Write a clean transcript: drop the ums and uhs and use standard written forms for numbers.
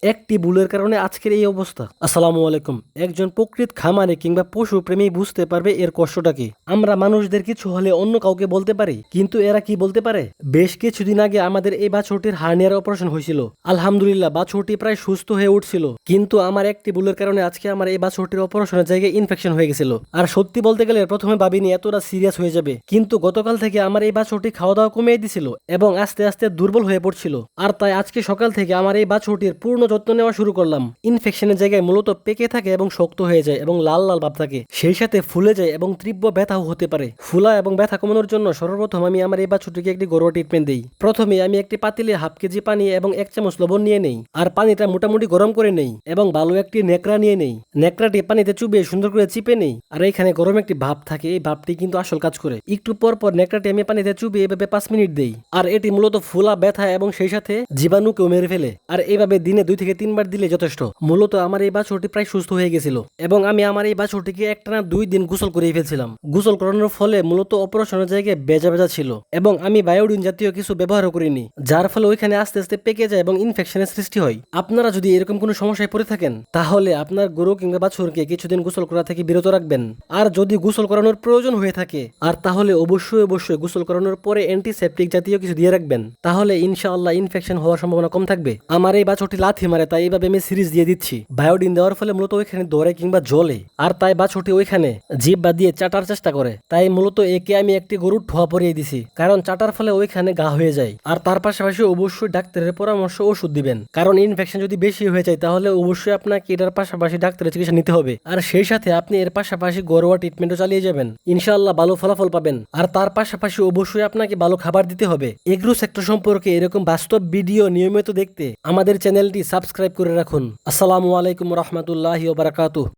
একটি ভুলের কারণে আজকের এই অবস্থা। আসসালামু আলাইকুম। একজন প্রকৃত খামারে কিংবা পশু প্রেমী বুঝতে পারবে এর কষ্টটা কি। আমরা মানুষদের কিছু হলে অন্য কাউকে বলতে পারি, কিন্তু এরা কি বলতে পারে? বেশ কিছুদিন আগে আমাদের এই বাছুরটির হার্নিয়ার অপারেশন হয়েছিল। আলহামদুলিল্লাহ বাছুরটি প্রায় সুস্থ হয়ে উঠছিল, কিন্তু আমার একটি ভুলের কারণে আজকে আমার এই বাছুরটির অপারেশনের জায়গায় ইনফেকশন হয়ে গেছিল। আর সত্যি বলতে গেলে প্রথমে ভাবিনি এতটা সিরিয়াস হয়ে যাবে, কিন্তু গতকাল থেকে আমার এই বাছুরটি খাওয়া দাওয়া কমিয়ে দিছিল এবং আস্তে আস্তে দুর্বল হয়ে পড়ছিল। আর তাই আজকে সকাল থেকে আমার এই বাছুরটির পূর্ণ যত্ন নেওয়া শুরু করলাম। ইনফেকশনের জায়গায় মূলত পেকে থাকে এবং শক্ত হয়ে যায় এবং লাল লাল ভাব থাকে, সেই সাথে ফুলে যায় এবং তীব্র ব্যথাও হতে পারে। ফুলা এবং ব্যথা কমানোর জন্য সর্বপ্রথম আমি আমার এই বাছুরটিকে একটি ঘরোয়া ট্রিটমেন্ট দিই। প্রথমে আমি একটি পাতিলে হাফ কেজি পানি এবং 1 চামচ লবণ নিয়ে নেই, আর পানিটা মোটামুটি গরম করে নেই এবং ভালো একটি নেকড়া নিয়ে নেই। নেকড়াটি পানিতে চুবিয়ে সুন্দর করে চিপে নেই, আর এখানে গরম একটি ভাপ থাকে, এই ভাপটি কিন্তু আসল কাজ করে। একটু পর পর নেকড়াটি আমি পানিতে চুবিয়ে এভাবে 5 মিনিট দেই, আর এটি মূলত ফুলা, ব্যথা এবং সেই সাথে জীবাণুকেও মেরে ফেলে। আর এইভাবে দিনে 2 থেকে 3 বার দিলে যথেষ্ট। মূলত আমার এই বাছুরটি প্রায় সুস্থ হয়ে গেছিল এবং আমি আমার এই বাছুরটিকে একটানা 2 দিন গোসল করিয়ে ফেলছিলাম। গোসল করানোর ফলে মূলত অপারেশনের জায়গায় বেজা বেজা ছিল এবং আমি বায়োডিন জাতীয় কিছু ব্যবহারও করিনি, যার ফলে ওইখানে আস্তে আস্তে পেকে যায় এবং ইনফেকশনের সৃষ্টি হয়। আপনারা যদি এরকম কোনো সমস্যায় পড়ে থাকেন, তাহলে আপনার গরু কিংবা বাছুরকে কিছুদিন গোসল করা থেকে বিরত রাখবেন। আর যদি গোসল করানোর প্রয়োজন হয়ে থাকে, আর তাহলে অবশ্যই অবশ্যই গোসল করানোর পরে অ্যান্টিসেপটিক জাতীয় কিছু দিয়ে রাখবেন, তাহলে ইনশাআল্লাহ ইনফেকশন হওয়ার সম্ভাবনা কম থাকবে। আমার এই বাছুরটি লাথি মারে, তাই এইভাবে আমি সিরিজ দিয়ে দিচ্ছি। বায়োডিন দেওয়ার ফলে মূলত ওইখানে দৌড়ে কিংবা জ্বলে, আর তাই বাছুরটি ওইখানে জিভ বা দিয়ে চাটার চেষ্টা করে। তাই মূলত একে আমি একটি গরুর ঠোয়া পরিয়ে দিছি, কারণ চাটার ফলে ওইখানে ঘা হয়ে যায়। আর তার পাশাপাশি অবশ্যই ডাক্তারের পরামর্শ ওষুধ দিবেন, কারণ ইনফেকশন যদি বেশি হয়ে যায় তাহলে অবশ্যই আপনাকে এটার পাশাপাশি ডাক্তারের চিকিৎসা নিতে হবে। আর সেই সাথে আপনি এর পাশাপাশি ঘরোয়া ট্রিটমেন্টও চালিয়ে যাবেন, ইনশাআল্লাহ ভালো ফলাফল পাবেন। আর তার পাশাপাশি অবশ্যই আপনাকে ভালো খাবার দিতে হবে। এগ্রো সেক্টর সম্পর্কে এরকম বাস্তব ভিডিও নিয়মিত দেখতে আমাদের চ্যানেলটি সাবস্ক্রাইব করে রাখুন। আসসালামু আলাইকুম রহমতুল্লাহি ওয়া বারাকাতুহু।